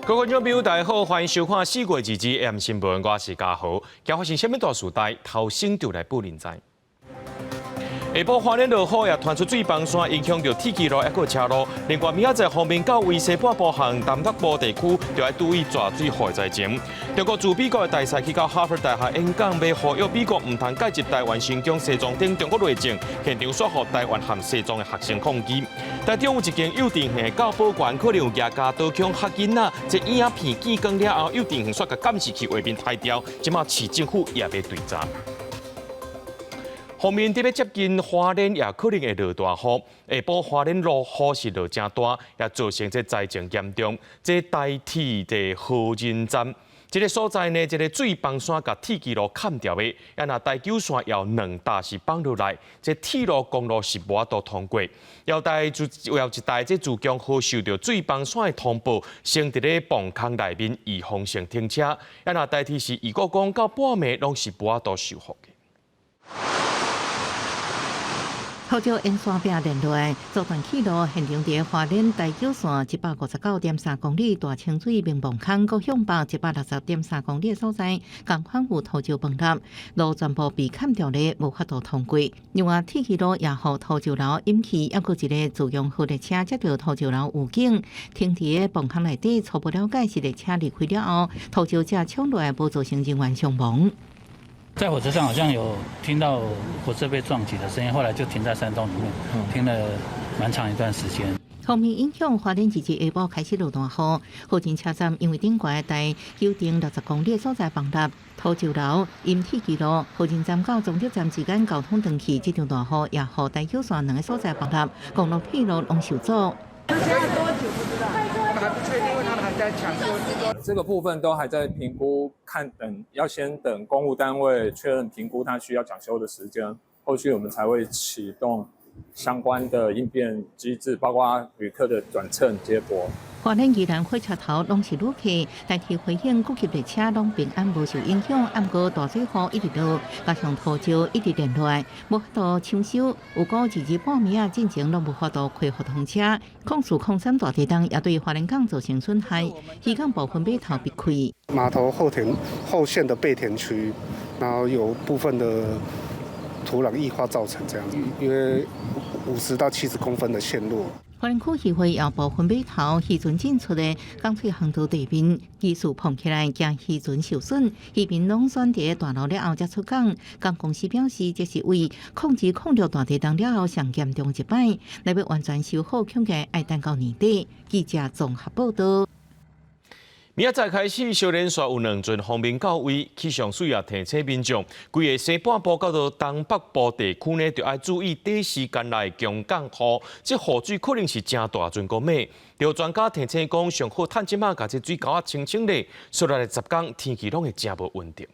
各位观众朋友，大家好，欢迎收看4月2日 AM 新闻，我是嘉豪。今发生什么大事代？头先就来报连载。下晡花莲落雨，也传出水崩山，影响到铁骑路，还有车路。另外，明仔载方面到威西半部行南北部地区，就要注意抓水害灾情。中国驻美国的大使去到哈佛大学演讲，要呼吁美国唔通介入台湾新疆西藏等中国内政，现场说服台湾和西藏的学生抗议。台中有一间幼稚园教保官可能有牙架刀枪吓囡仔，这影片见光了后，幼稚园煞甲监视器画面拍掉，即马市政府也要对查。后面特别接近花莲，也可能会落大雨。下晡花莲落雨是落真大，也造成这灾情严重。这台铁的河仁站，这个所在呢，这个水崩山甲铁轨路砍掉的，也那台九线要2搭是放落来，这铁路公路是无法度通过。要一台这自强号受到水崩山的通报，先伫咧磅坑内面预防性停车，也那台铁是如果讲到半暝，拢是无法度修复的。号召沿山壁连落来，作段铁路现场伫花莲台九线159.3公里大清水明磅坑，搁向北160.3公里的所在，共款有土石崩塌，路全部被砍掉咧，无法度通过。另外，铁轨路也互土石流引起，还佫一个自用号列车接到土石流预警，停伫个磅坑内底，初步了解是列车离开了后，土石才冲落来，无造成人员伤亡。在火车上好像有听到火车被撞击的声音，后来就停在山洞里面，停了蛮长一段时间。方面影响花莲日下晡开始落大雨，附近车站因为顶悬台960公里的所在崩塌，土石流因铁轨路附近站到终点站之间交通断去，这场大雨也予台九线2个所在崩塌，公路铁路拢受阻。还不确定，因为他们还在抢修。这个部分都还在评估，要先等公务单位确认评估它需要抢修的时间，后续我们才会启动相关的应变机制，包括旅客的转乘接驳。花莲宜兰火车头拢是旅客，但是回应各级列车拢平安无受影响。暗过大水雨一直落，加上土石一直连落来，无法度抢修。有个2日半暝啊，进程拢无法度恢复通车。控诉03大地震也对花莲港造成损害，渔港部分码头被开。码头后线的备填区，然后有部分的土壤异化造成这样子，因为50到70公分的陷落。花莲区议会也部分码头渔船进出的港翠航道地面，技术碰起来惊渔船受损，渔民拢选伫大路了后才出港。港公司表示，这是为控制控大地震了后上严重一摆，来要完全修好，恐计要等到年底。记者综合报道。明仔载开始，小连续有2阵方面到位，气象署也提醒民众，规个西半部到到东北部地区呢，就要注意短时间内强降雨，这雨水可能是真大阵个尾。有专家提醒讲，上好趁即马把这水沟啊清清咧，接下来10天天气拢会真无稳定。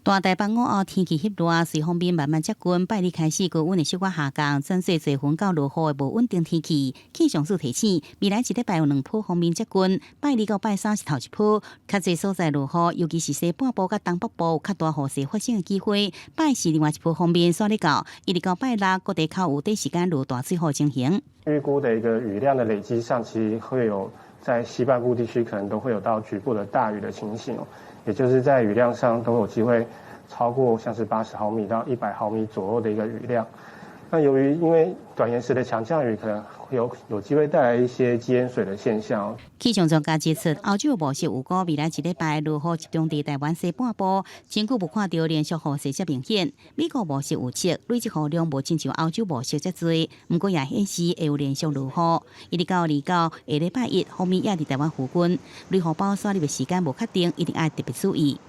大台北午后天气翕热，随风面慢慢接近，拜日开始高温的小可下降，转细侪云到落雨的无稳定天气。气象署提醒，未来1礼拜有2波锋面接近，拜2到拜3是头一波，较侪所在落雨，尤其是西半部甲东北部有较大雨势发生的机会。拜4另外一波锋面煞咧到，一直到拜6，各地靠有短时间落大水雨情形。预估的一个雨量的累积上，其实会有在西半部地区可能都会有到局部的大雨的情形哦。也就是在雨量上都有机会超过像是80毫米到100毫米左右的一个雨量。那由于因为短延时的强降雨，可能会有机会带来一些积淹水的现象。气象专家指出，欧洲模式预估未来1礼拜落雨集中在台湾西半部，真久无看到连续雨势遮明显。美国模式预测累积雨量无亲像欧洲模式遮多，不过也显示会有连续落雨。一直到2到下礼拜1，后面也伫台湾附近，雷雨包刷入的时间无确定，一定要特别注意。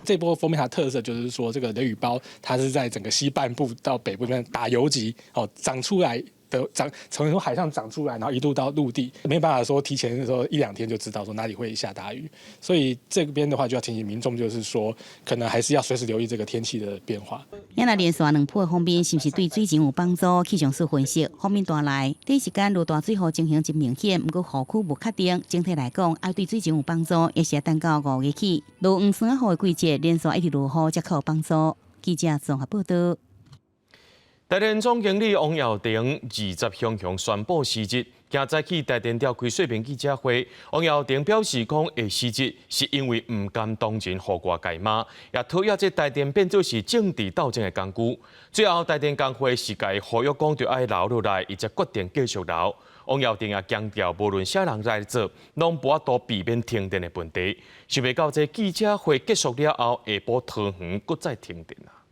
这波封面它的特色就是说，这个雷雨包它是在整个西半部到北部那边打游击长出来的，从海上长出来，然后一路到陆地，没办法说提前的时候1-2天就知道说哪里会下大雨，所以这边的话就要提醒民众，就是说可能还是要随时留意这个天气的变化。那连续2波的封面是不是对水情有帮助？气象署分析，封面带来短时间落大水雨情形真明显，不过雨区无确定。整体来讲，要对水情有帮助，也是要等到5月起，落黄霜雨的季节，连续一直落雨才可有帮助。记者综合报道。台联总经理王耀庭20向宣布辞职，今早起台电召开说明记者会，王耀庭表示讲会辞职是因为唔甘当前互我解骂，也讨厌这台电变做是政治斗争的工具。最后台电工会是甲伊呼吁讲着爱留落来，伊才决定继续留。王耀庭也强调，无论啥人来做，拢无法度避免停电的问题。想袂到这记者会结束了后，下晡桃园搁再停电啊！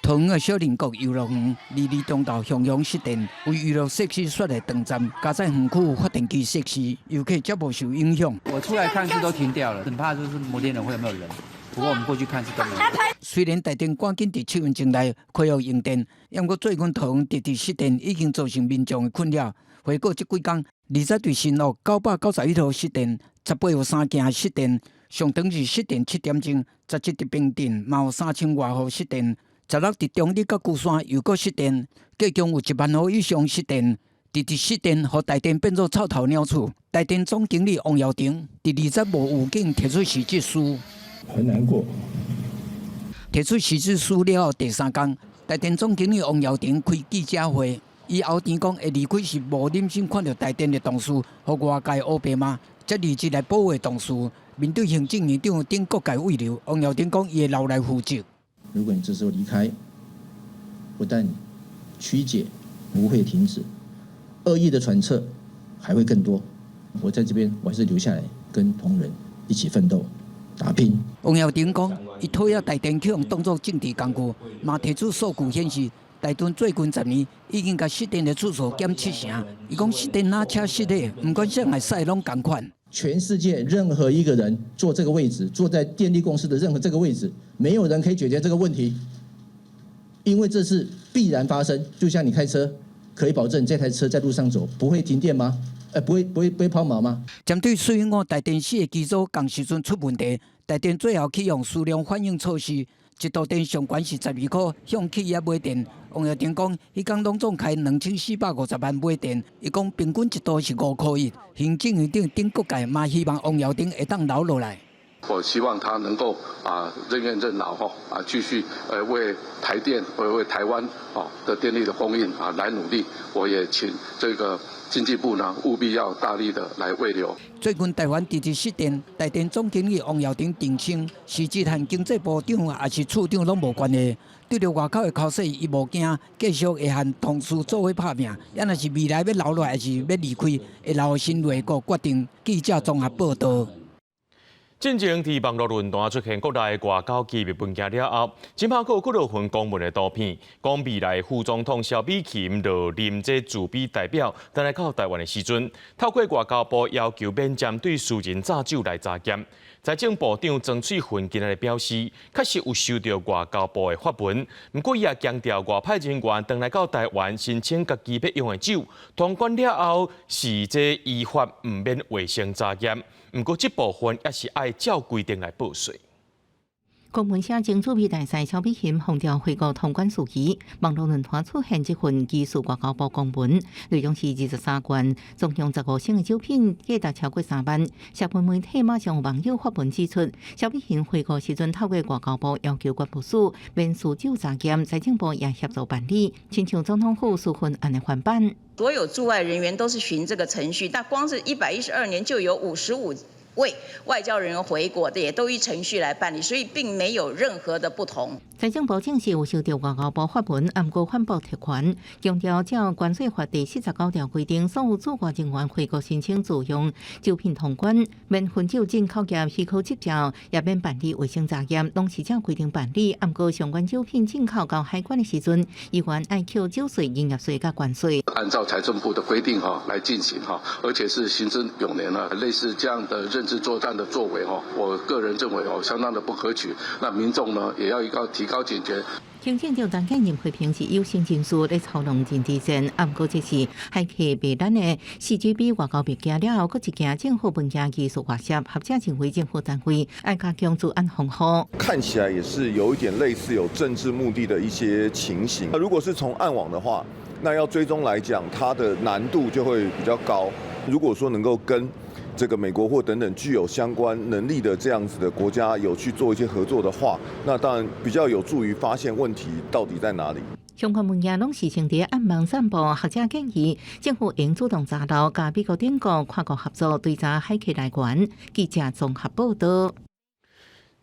桃园的小林国游乐园离中道向阳失电，为娱乐设施设的长站，加在园区发电机设施，游客则无受影响。我出来看是都停掉了，很怕就是摩天轮会有没有人。不过我们过去看是都没有。虽然台电赶紧伫7分钟内恢复用电，不过最近桃园直直失电已经造成民众的困扰。回顾这几天，20对新路991号失电，18有3件失电，上长是失电7点钟，17伫平镇嘛有3000外户失电，16伫中立甲鼓山又搁失电，计共有1万户以上失电。直直失电，互台电变作臭头鸟厝。台电总经理王耀庭伫25武警提出辞职书。很难过。提出辞职书了后，第3天，台电总经理王耀庭开记者会，伊后天讲会离开是无忍心看到台电的同事和外界黑白骂，则离职来保卫同事。面对行政院长等各界慰留，王耀庭讲伊会留来负责。如果你这时候离开，不但曲解不会停止，恶意的揣测还会更多。我在这边，我还是留下来跟同仁一起奋斗。打拼。王耀庭讲，伊讨厌台电用当作政治工具，嘛提出数据显示，台电最近10年已经甲失电的次数减70%。伊讲失电哪车失的，不管谁来使拢同款。全世界任何一个人坐这个位置，坐在电力公司的任何这个位置，没有人可以解决这个问题，因为这是必然发生。就像你开车，可以保证这台车在路上走不会停电吗？不会抛锚吗？针对水源台电4个机组同时阵出问题，台电最后启用数量反应措施，一度电上悬是12块向企业买电。王耀庭讲，迄天拢总开2450万买电，伊讲平均一度是5块1。行政院长顶各界嘛希望王耀庭会当留落来。我希望他能够任怨任劳继续为台电为台湾的电力的供应来努力。我也请这个经济部呢务必要大力的来慰留。最近台湾直直失电，台电总经理王耀庭澄清，实质和经济部长也是处长拢无关系。对着外口的口水，伊无惊，继续会和同事做伙拍拼。也若是未来要留落来，还是要离开，会留新内阁决定。记者综合报道。进前伫网络论坛出现国内外交机密文件了后，今拍有几多份公文的图片，讲未来副总统萧美琴就任这驻美代表，等来到台湾的时阵，透过外交部要求免针对私人早酒来查检。财政部长曾翠云今日表示，确实有收到外交部的发文，不过伊也强调外派人员等来到台湾申请家己要用的酒，通关了后是这依法唔免卫生查验。不过，这部分也是爱照规定来报税。公文社前驻美大使萧美琴强调回国通关事宜，网络论坛出现这份技术外交部公文，内容是23罐总共15升的酒品，价值超过3万。社会媒体马上有网友发文指出，萧美琴回国时阵透过外交部要求关部署免私酒查验，财政部也协助办理，亲像总统府书份案的翻版。所有驻外人员都是循这个程序，但光是112年就有55位外交人员回国的，也都依程序来办理，所以并没有任何的不同。财政部证实有收到外交部发文，不过反驳特权，强调照关税法第49条规定，所有驻外人员回国申请自用酒品通关，免分酒进口业许可执照，也免办理卫生查验，拢是照规定办理。不过相关酒品进口到海关的时阵，依然爱扣酒税、营业税甲关税。按照财政部的规定来进行而且是行之有年了。类似这样的认知作战的作为我个人认为相当的不可取。那民众呢也要提高警觉。行政长张建仁批评是有心人士在操弄政治战，不过这是海客被咱的4GB 外交物件了后，搁一件政府文件技术外泄，或者成为政府单位爱加强治安防护。看起来也是有一点类似有政治目的的一些情形。如果是从暗网的话，那要追踪来讲，它的难度就会比较高。如果说能够跟这个美国或等等具有相关能力的这样子的国家有去做一些合作的话，那当然比较有助于发现问题到底在哪里。相关物件拢是正伫暗网散布。学者建议，政府应主动查到，甲美国等国跨国合作追查海客来源。记者综合报道。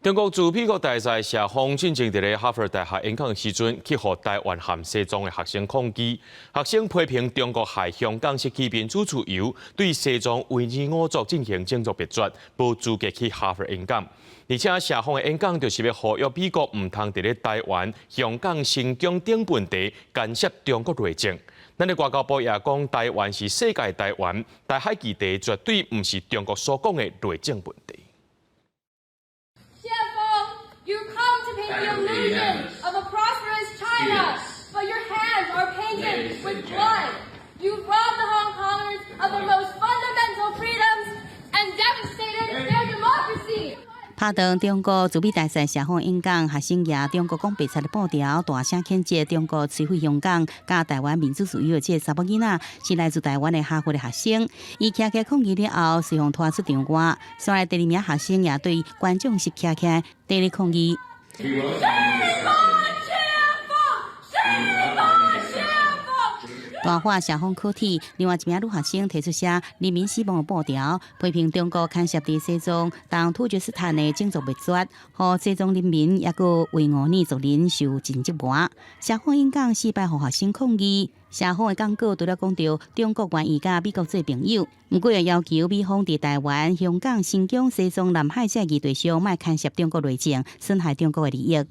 中国驻美国大使谢锋进前伫咧哈佛大学演讲的时阵，去互台湾含西藏的学生抗议。学生批评中国害香港失去民主自由，对西藏维吾尔族进行种族灭绝，无资格去哈佛演讲。而且谢锋的演讲就是要呼吁美国唔通伫咧台湾、香港、新疆等问题干涉中国内政。咱的外交部也讲，台湾是世界台湾，台海基地绝对唔是中国所讲的内政问题。You come to paint the illusion of a prosperous China, but your hands are painted with blood. You robbed the Hong Kongers of their most fundamental freedoms and devastated their democracy. 拍断中国驻美大使谢锋演讲，学生也中国讲白贼的报条，大声谴责中国摧毁香港、甲台湾民主自由的这查某囡仔是来自台湾的哈佛的学生。伊徛起抗议了后，随后拖出场外，所来第二名学生也对观众席徛起来对咧抗议。大话谢锋课题，另外一名女学生提出写人民死亡的报条，批评中国干涉伫西藏、同突厥斯坦的种族灭绝，和西藏人民也个维吾尔族人受尽折磨。谢锋演讲失败，互学生抗议。谢锋的讲稿除了讲到中国愿意甲美国做朋友，不过也要求美方伫台湾、香港、新疆、西藏、南海这议题上，莫干涉中国内政，损害中国的利益。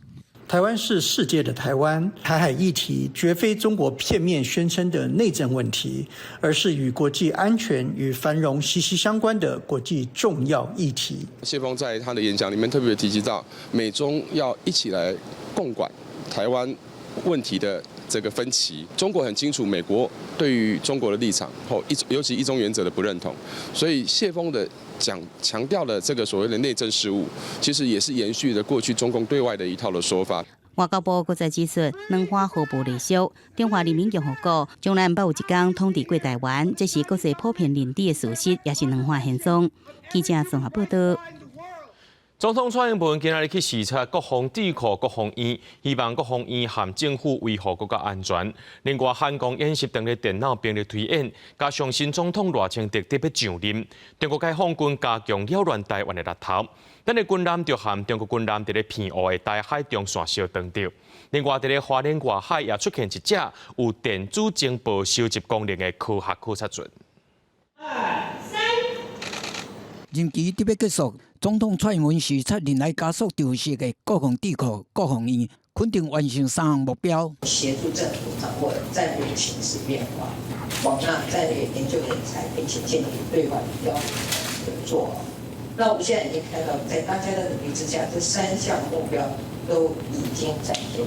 台湾是世界的台湾，台海议题绝非中国片面宣称的内政问题，而是与国际安全与繁荣息息相关的国际重要议题。谢锋在他的演讲里面特别提及到，美中要一起来共管台湾问题的这个分歧。中国很清楚美国对于中国的立场，尤其一中原则的不认同，所以谢锋的强调了这个所谓的内政事务，其实也是延续着过去中共对外的一套的说法。外交部搁再指出，两岸互不隶属，中华人民共和国将来不有一天统治过台湾，这是国际普遍认知的事实，也是两岸现状。记者综合报道。总统蔡英文今日去视察国防智库国防院，希望国防院和政府维护国家安全。另外，汉光演习等的电脑兵力推演，加上新总统赖清德特别上任，中国解放军加强扰乱台湾的力头。咱的军舰就和中国军舰伫咧偏乌的台海中线相撞着。另外，伫咧花莲外海也出现一只有电子情报收集功能的科学考察船。任期特别结束，总统蔡英文视察任内加速调试的国防智库国防院，肯定完成3项目标。协助政府掌握战略形势变化，广纳战略研究人才，并且建立对外交合作。那我们现在已经看到，在大家的努力之下，这3项目标都已经展现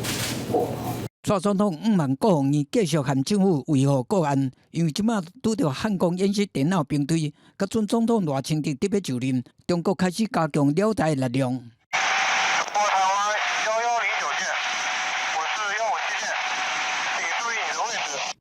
过了。蔡总统望国防院继续和政府维护国安，因为即马拄到汉光演习电脑兵推，甲准总统赖清德特别就任，中国开始加强了台力量。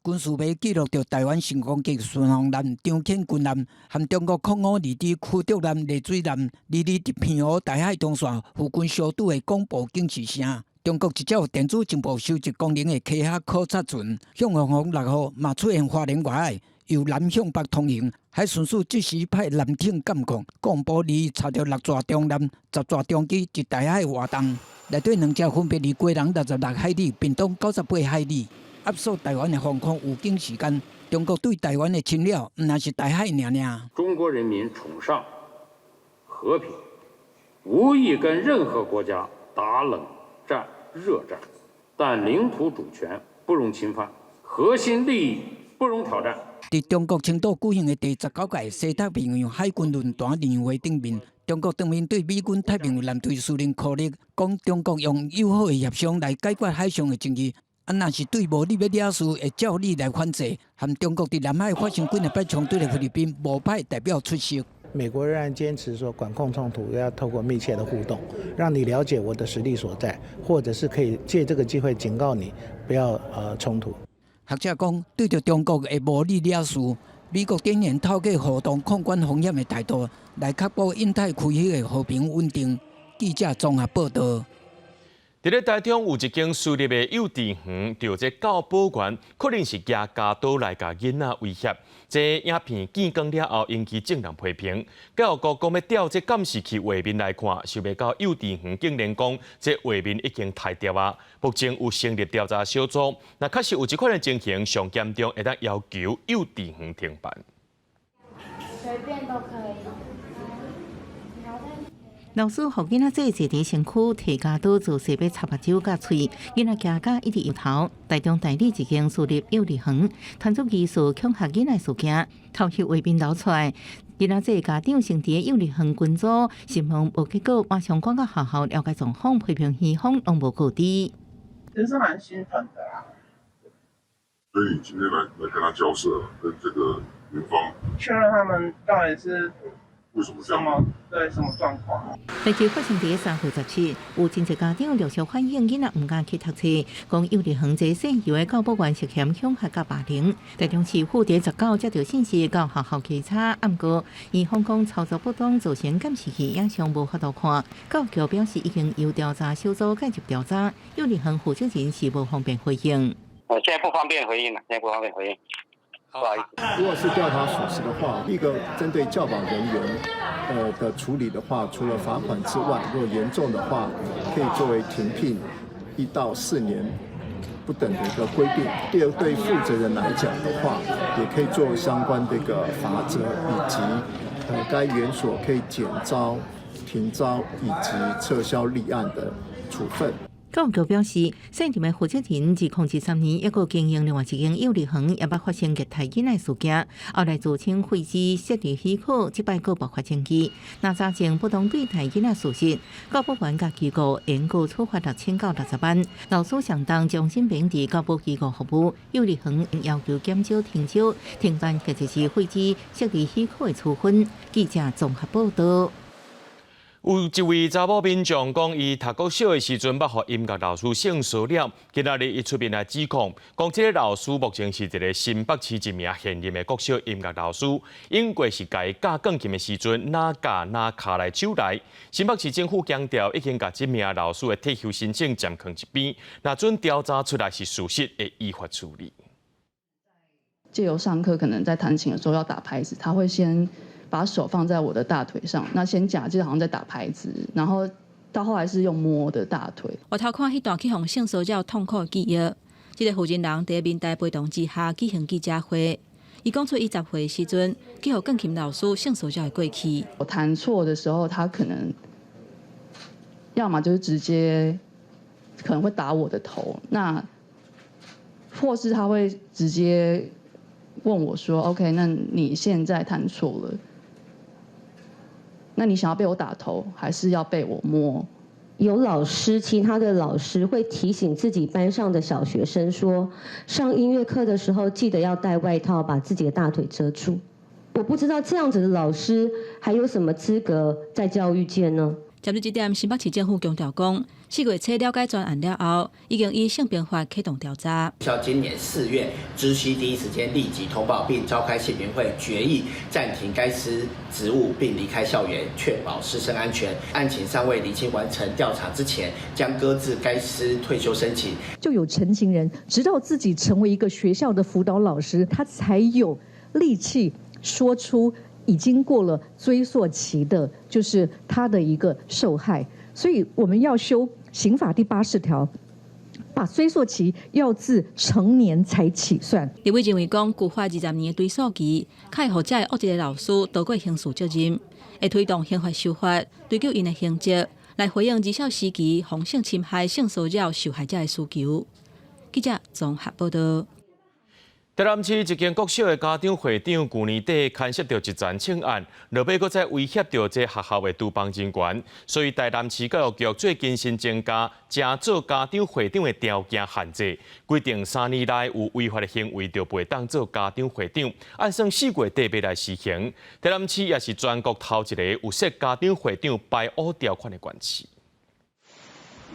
军事媒记录着台湾成功级巡航舰、张骞军舰和中国空五2支驱逐舰、丽水舰离伫偏湖台海中线附近小岛的广播警示声。中国一只有电子情报收集功能的科学考察船，向航6号嘛出现花莲外海，由南向北通行，海巡署即时派舰艇监控，广播里查到6座中舰、10座中机伫台海活动，内底2只分别离归人66海里、屏东98海里。压缩台湾的防空武警时间，中国对台湾的侵扰，唔那是台海尔。中国人民崇尚和平，无意跟任何国家打冷战、热战，但领土主权不容侵犯，核心利益不容挑战。在中国青岛举行的第19届西太平洋海军论坛年会顶面，中国当面对美军太平洋舰队司令柯立讲，中国用友好的协商来解决海上的争议。若是对无你要惹事，会照你来反制。和中国伫南海发生几日摆冲突的菲律宾，无派代表出席。美国仍然坚持说，管控冲突要透过密切的互动，让你了解我的实力所在，或者是可以借这个机会警告你不要冲突。学者讲，对着中国的无理惹事，美国展现透过互动控管风险的态度，来确保印太区域的和平稳定。记者综合报道。伫咧台中有一间私立的幼稚园，就这教保员可能是举家刀来甲囡仔威胁。这影片见光了后，引起正人批评。教育局讲要调这监视器画面来看，想要到幼稚园竟然讲这画面已经太掉啊！目前有成立调查小组，那确实有这款的情形，上严重会当要求幼稚园停办。随便都可以。老师互囡仔坐坐伫身躯，摕家刀做势要插目睭甲喙，囡仔惊甲一直摇头。台中代理一间私立幼儿园传出疑似恐吓囡仔事件，头翕画面流出来，囡仔这家长先伫幼儿园群组询问无结果，马上赶到学校了解状况，批评园方拢无告知。真是蛮心疼的啦。所以你今天来跟他交涉，跟这个园方确认他们到底是。为什么这样？什么状况？代志发生伫3月17日，有真侪家长陆续反映囡仔毋敢去读册，讲幼儿园这细幼的教保员涉嫌恐吓甲霸凌。台中市府伫19接到信息到学校稽查，暗过园方讲操作不当造成监视器影像无法度看。教育局表示已经由调查小组介入调查，幼儿园负责人是无方便回应。现在不方便回应了，现在不方便回应。不好意思，如果是调查属实的话，一个针对教保人员的处理的话，除了罚款之外，如果严重的话，可以作为停聘1到4年不等的一个规定。第二，对负责人来讲的话，也可以做相关的一个罚则，以及该园所可以减招、停招以及撤销立案的处分。教育局表示，县城的负责人自2013年一个经营另外一间幼儿园，也捌发生虐待囡仔事件，后来自称废止设立许可，即摆佫爆发争议。那查证不当对待囡仔事实，教保员甲机构延告处罚6000到60万，老师相当将心比伫教保机构服务，幼儿园要求减少、停招、停办，或者是废止设立许可的处分。记者综合报道。有一位查某民众讲，伊读国小的时阵，捌互音乐老师性骚扰。今仔日伊出面来指控，讲这个老师目前是一个新北市一名现任的国小音乐老师，因过是甲伊教钢琴的时阵，哪教哪卡来手来。新北市政府强调，已经甲这名老师的退休申请暂放一边，若准调查出来是事实，会依法处理。借由上课可能在弹琴的时候要打拍子，他会先把手放在我的大腿上，那先假借好像在打拍子，然后到后来是用摸的大腿。我偷看迄段去互性骚扰痛苦的记忆，这个负责人在面台陪同之下举行记者会，伊讲出伊10岁时阵去互钢琴老师性骚扰的过去。我弹错的时候，他可能要么就是直接可能会打我的头，那或是他会直接问我说 ：“OK， 那你现在弹错了。”那你想要被我打头，还是要被我摸？有老师，其他的老师会提醒自己班上的小学生说，上音乐课的时候记得要带外套，把自己的大腿遮住。我不知道这样子的老师还有什么资格在教育界呢？针对这点，新北市政府强调讲，4月初了解专案了后，已经依性平法启动调查。校今年4月知悉第一时间立即通报，并召开性平会决议暂停该师职务，并离开校园，确保师生安全。案情尚未厘清完成调查之前，将搁置该师退休申请。就有陈情人，直到自己成为一个学校的辅导老师，他才有力气说出已经过了追溯期的，就是他的一个受害。所以我们要修刑法第80条，把追溯期要自成年才起算。立委认为讲，旧法20年的追溯期，可以让这个恶质的老师逃过刑事责任，会推动刑法修法，追究因的刑责，来回应儿少时期防性侵害、性骚扰受害者的需求。记者综合报道。台南市一间国小的家长会长，去年底牵涉到一桩枪案，落尾搁再威胁到这学校的督办人员，所以台南市教育局最近新增加正做家长会长的条件限制，规定3年内有违法的行为就袂当做家长会长，按算4月底要来施行。台南市也是全国头一个有设家长会长排污条款的县市。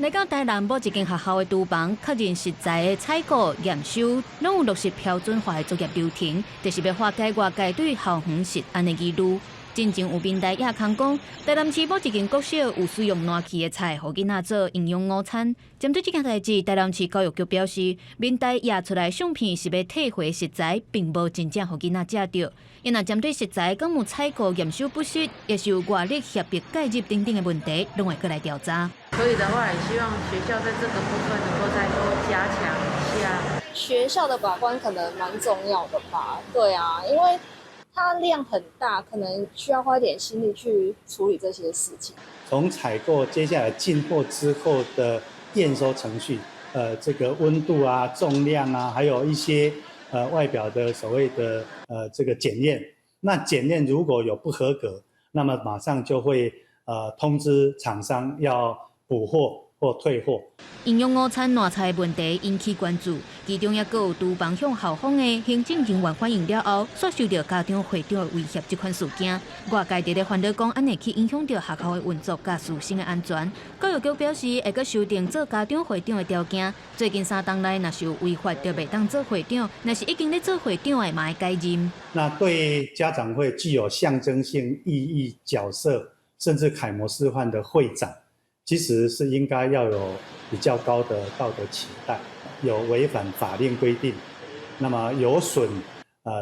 来到台南某一间学校的厨房，确认实在的采购、验收，拢有落实标准化的作业流程，就是要化解外界对校园食安的疑虑。真正有民代亚康讲，台南市某一间国小有使用烂去的菜，互囡仔做营养午餐。针对这件代志，台南市教育局表示，民代亚出来相片是要退回食材，并无真正互囡仔食到。因若针对食材敢有采购验收不实，也是有外力协别介入等等的问题，拢会过来调查。可以的话，也希望学校在这个部分能够再多加强一下。学校的把关可能蛮重要的吧？对啊，因为它量很大，可能需要花一点心力去处理这些事情。从采购接下来进货之后的验收程序，这个温度啊、重量啊，还有一些外表的所谓的这个检验。那检验如果有不合格，那么马上就会通知厂商要补货或退货。营养午餐烂菜问题引起关注，其中也有厨房向校方的行政人员反映了后，所受到家长会长的威胁这款事件。外界伫咧烦恼讲，安尼去影响到学校的运作甲师生的安全。教育局表示，会阁修订做家长会长的条件。最近3档内，若是有违法，就袂当做会长；若是已经咧做会长的，嘛会改任。那对家长会具有象征性意义角色，甚至楷模示范的会长，其实是应该要有比较高的道德期待，有违反法令规定，那么有损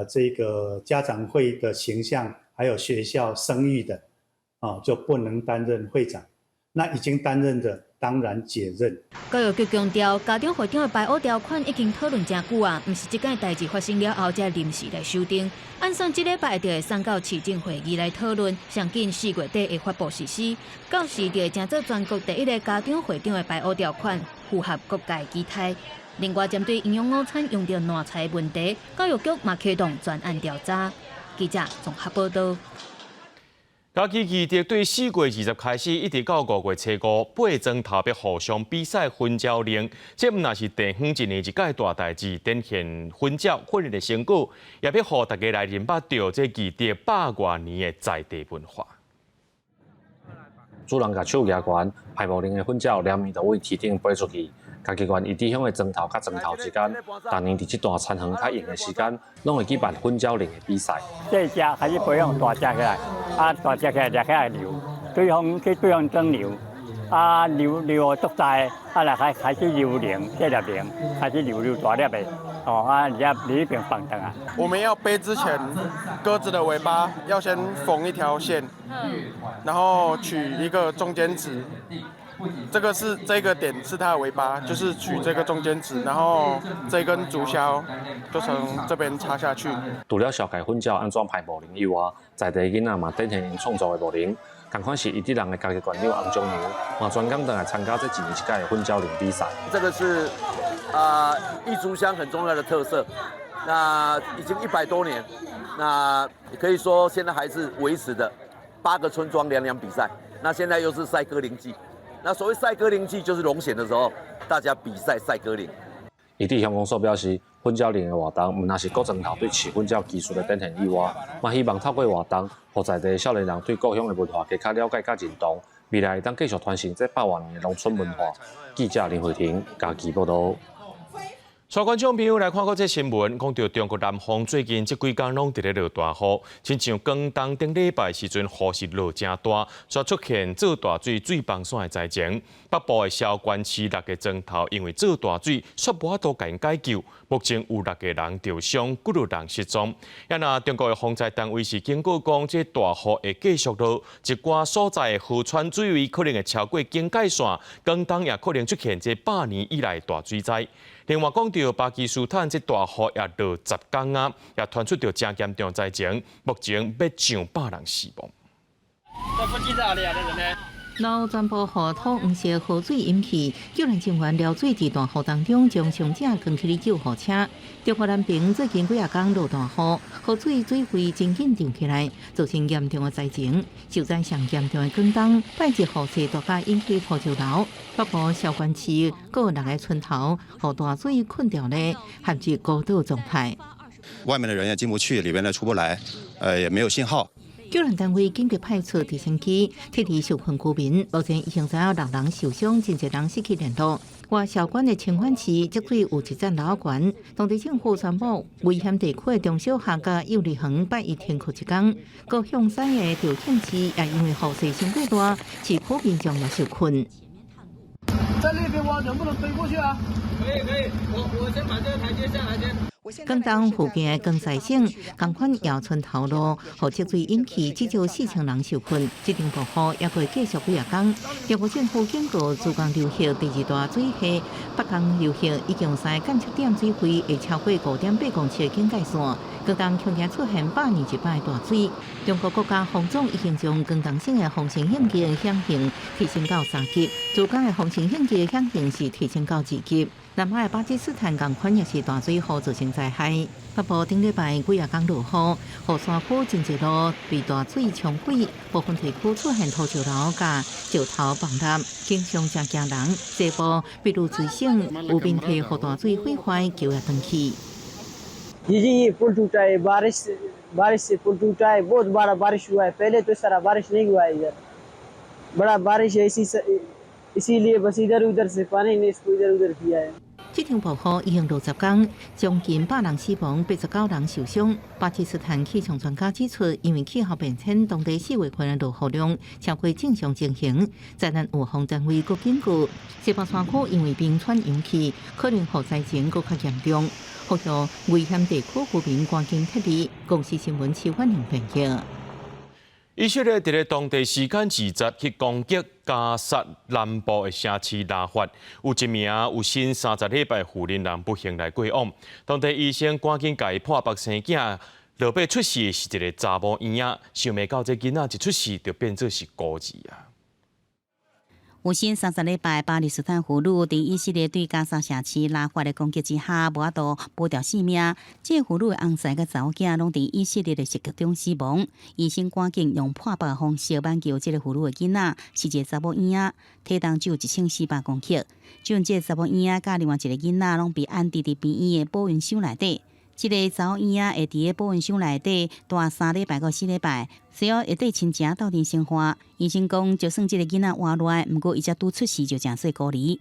这个家长会的形象，还有学校声誉的，就不能担任会长。那已经担任的，当然解任。教育局强调，家长会长的排污条款已经讨论真久啊，不是这件代志发生了后才临时来修订。按算这礼拜就会送到市政会议来讨论，上紧4月底会发布实施。到时就会成做全国第一个家长会长的排污条款，符合各界期待。另外，针对营养午餐用到烂菜问题，教育局嘛启动专案调查。记者综合报道。嘉义议题对4月20开始，一直到5月初5，8庄头要互相比赛分教令，这毋若是地方一年一届大代志，展现分教训练的成果，也要互大家来认捌到这议题100多年的在地文化。主人甲手举悬，排无令的分教连面就往梯顶飞出去。嘉义县伊地乡的庄头甲庄头之间，逐年伫这段残横较硬的时间，拢会举办分教令的比赛。细只开始培养大只起来，大只起来掠起来流，对方争流，流足大，来开始流零，这粒零开始流大粒的，而且里边放灯啊。我们要背之前，鸽子的尾巴要先缝一条线，然后取一个中间值。这个点是它的尾巴，就是取这个中间值，然后这根竹箫就从这边插下去。除了小改分教安怎排模铃以外，在地囡仔嘛展现因创造的模铃，同款是伊地人的家己管理红中牛，嘛专工等来参加这一年一届的分教铃比赛。这个是义竹乡很重要的特色，那已经100多年，那可以说现在还是维持的8个村庄两比赛，那现在又是赛歌铃季。那所谓赛歌铃季，就是龙显的时候，大家比赛赛歌铃。伊地乡公所表示，分教令的活动，毋但是各庄头对市分教技术的展现以外，嘛希望透过活动，让在地少年人对故乡的文化更加了解、甲认同，未来当继续传承这100多年的农村文化。记者林慧婷，嘉义报道。全观众朋友来看过这新闻，讲到中国南方最近这几天拢伫咧落大雨，亲像广东顶礼拜时阵雨势落真大，却出现做大水水崩线的灾情。北部的韶关市6个庄头因为做大水，却无法度甲因解救，目前有6个人受伤，9个人失踪。也那中国的防灾单位是警告讲，这大雨会继续落，一寡所在的河川水位可能会超过警戒线，广东也可能出现这100年以来大水灾。另外讲到巴基斯坦这大雨也落10天啊，也传出到真严重灾情，目前要上100人死亡。这附近是哪里来的人呢？老全部河土黄色河水引起，救援人员撩水伫大雨当中将伤者扛起救护车。中国南平最近几啊天落大雨，河水位真紧涨起来，造成严重的灾情。受灾上严重的广东，拜日雨势大加引起土石流。北部韶关市各有6个村头，被大水困掉了，陷入孤岛状态。外面的人也进不去，里面的出不来，也没有信号。救援单位紧急派出直升机，撤离受困居民。目前已经知有6人受伤，真侪人失去联络。外韶关的清苑市积水有一座楼悬，当地政府宣布危险地区的中小学甲幼儿园拜一停课一天。高雄西的肇庆市也因为雨势相对大，市区民众也受困。在那边我能不能飞过去啊？可以，我先把这个台阶下来先。广东附近的江西省同款窑村头路，和积水引起至少4000人受困。这场暴雨也会继续几日天。中国政府警告，珠江流域第2大水系北江流域已经在监测点水位会超过5.8公尺的警戒线。广东恐惊出现100年一摆大水。中国国家防总已经将广东省的防尘险级的险性提升到3级，珠江的防尘险级的险性是提升到2级。南海的巴基斯坦同款也是大水雨造成灾害。北部顶礼拜几日天落雨，雨山区真侪路被大水冲毁，部分地区出现土石流甲石头崩塌，经常真惊人。西部比如水省有面体和大水毁坏，桥也断去。जी फुल टूटा है बारिश से फुल टूटा है बहुत बड़ा बारिश हुआ है पहले तो सारा बारिश नहीं हुआ है इधर बड़ा बारिश है इसीलिए बस इधर उधर से पानी ने इसको इधर उधर किया है。这场暴雨已经60天，将近100人死亡，89人受伤。巴基斯坦气象专家指出，因为气候变迁，当地4月份的落雨量超过正常情形。灾难预防单位佫警告，西部山区因为冰川引起，可能雨灾情佫较严重。呼吁危险地区居民赶紧撤离。公司新闻市欢迎朋友。以色列伫当地时间20日去攻击加沙南部的城市拉法，有一名有新30礼拜妇人人不幸来过往。当地医生赶紧解破腹生囝，落尾出事是一个查某婴仔，想袂到这囡仔一出世就变做是孤儿啊！有新30礼拜，巴勒斯坦妇女伫以色列对加沙城市拉法的攻击之下，无法度保住性命。这妇女的翁婿甲查某囝拢伫以色列的袭击中死亡。医生赶紧用破腹方式挽救这个妇女的囡仔，是一个查某婴仔，体重只有1400公克。就这查某婴仔甲另外一个囡仔拢被安置伫病院的保温箱内底。这个查某婴仔会伫个保温箱内底待3礼拜到4礼拜，随后会对亲情斗阵生活。医生讲，就算这个囡仔活落来，不过伊才拄出世就真细孤儿。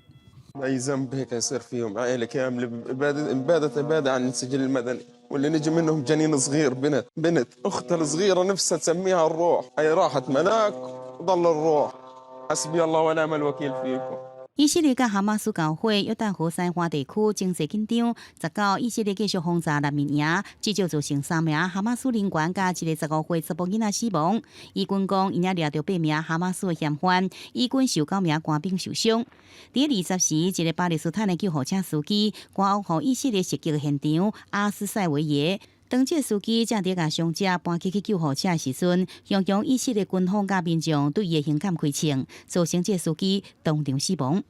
أي ذنب هيك يصير فيهم عائلة كاملة إبادة عن السجل المدني واللي نجي منهم جنين صغير بنت أختها الصغيرة نفسها تسميها الروح هي راحت ملاك وضل الروح حسبي الله ونعم الوكيل فيكم。以色列甲哈马斯教会约旦河西岸地区情势紧张，19以色列继续轰炸难民营，至少造成3名哈马斯人员甲一个15岁查甫囡仔死亡。以军讲，因也掠到8名哈马斯的嫌犯，以军受9名官兵受伤。伫20时，一个巴勒斯坦的救护车司机赶往以色列袭击的现场阿斯塞维耶。当这司机正伫甲伤者搬去救护车的时阵，形容以色列军方甲民众对伊的行砍开枪，造成这司机当场死亡。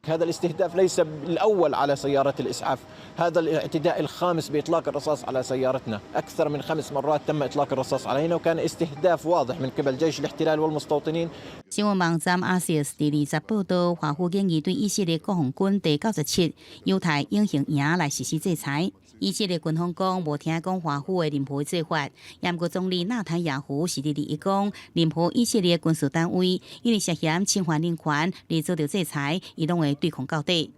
هذا الاستهداف ليس الأول على سيارة الإسعاف، هذا الاعتداء الخامس بإطلاق الرصاص على سيارتنا، أكثر من 5 مرات تم إطلاق الرصاص علينا وكان استهداف واضح من قبل جيش الاحتلال والمستوطنين。新闻网站阿西斯第20报道，华府建议对以色列国防军第97犹太隐形营来实施制裁。以色列军方讲无听讲华府的任何做法，也毋过总理纳坦雅胡是伊讲，任何以色列军事单位因为涉嫌侵犯人权而遭到制裁，伊拢会对抗到底。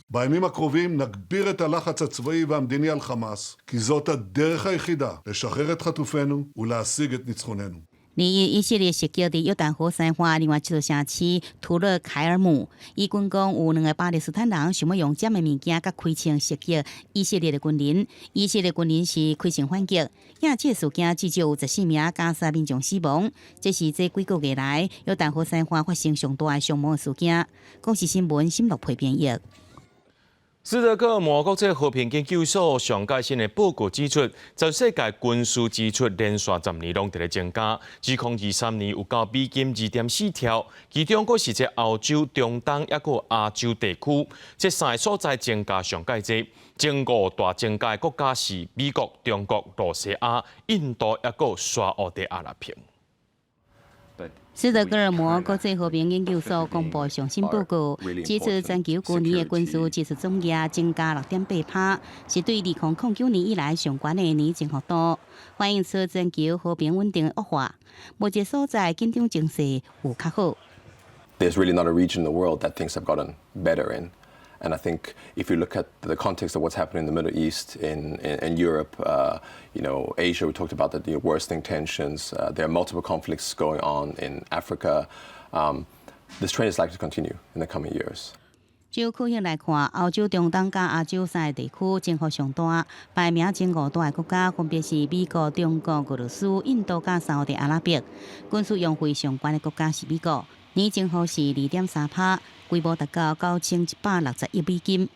בימים הקרובים נגביר את הלחץ הצבאי והמדיני על חמאס, כי זאת הדרך היחידה לשחרר את חטופינו ולהשיג את ניצחוננו。以色列袭击伫约旦河西岸另外一座城市图勒凯尔姆，以军讲有2个巴勒斯坦人想要用尖的物件甲开枪袭击以色列的军人，以色列军人是开枪反击，因这事件至少有14名加沙民众死亡，这是这几个月来约旦河西岸发生上大的伤亡事件。公视新闻沈乐培编译。斯德哥尔摩国际和平研究所上届新的报告指出，全世界军事支出连续10年拢伫咧增加，2023年有到美金2.4兆，其中佫是在欧洲、中东抑个亚洲地区，这3个所在增加上届多。前5大增加的国家是美国、中国、罗西亚、印度抑个沙烏地阿拉伯。斯德哥尔摩国际和平研究所公布上新报告，指出全球去年的军事技术总额增加6.8%，是对2009年以来上悬的年增幅度，反映出全球和平稳定的恶化。目前所在紧张情势有较好。There's really not a region in the world that things have gotten better in. And I think if you look at the context of what's happening in the Middle East, in Europe, Asia, we talked about the worsening tensions. There are multiple conflicts going on in Africa. This trend is likely to continue in the coming years. 就区域来看，欧洲中东甲亚洲三个地区增幅上大，排名前5大的国家分别是美国、中国、俄罗斯、印度甲沙特阿拉伯。军事用费上悬的国家是美国，年增幅是2.3%，规模达到9160亿美金。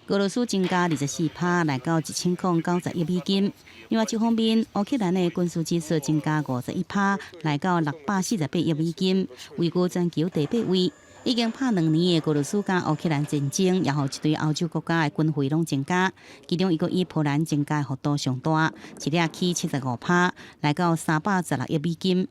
俄罗斯增加24%，来到1090亿美金。另外一方面，乌克兰的军事支出增加51%，来到648亿美金，位居全球第8位。已经拍2年的俄羅斯甲烏克蘭戰爭，也讓一堆歐洲國家的軍費攏增加，其中一個以波蘭增加幅度上大，一日起75%，來到316億美金。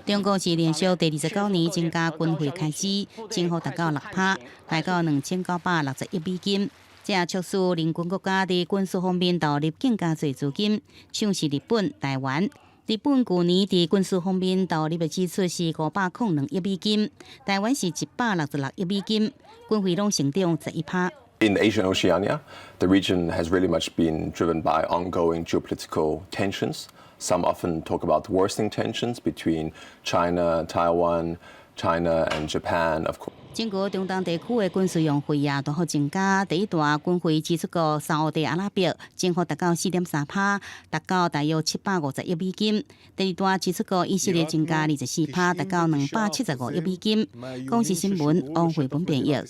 中國是連續第29年增加軍費開支，增幅達到6%，來到2960億美金。這也促使鄰近國家在軍事方面投入更加多資金，像是日本、台灣。日本去年在軍事方面投入的支出是502億美金，台灣是166億美金，軍費攏成長11%。In Asia and Oceania, the region has really much been driven by ongoing geopolitical tensions. Some often talk about worsening tensions between China, Taiwan, China and Japan, of course. 整個中東地區的軍事用費也大幅增加，第一大軍費支出個沙特阿拉伯，增幅達到4.3%，達到大約750億美金；第二大支出個以色列增加24%，達到275億美金。公視新聞王慧本編譯。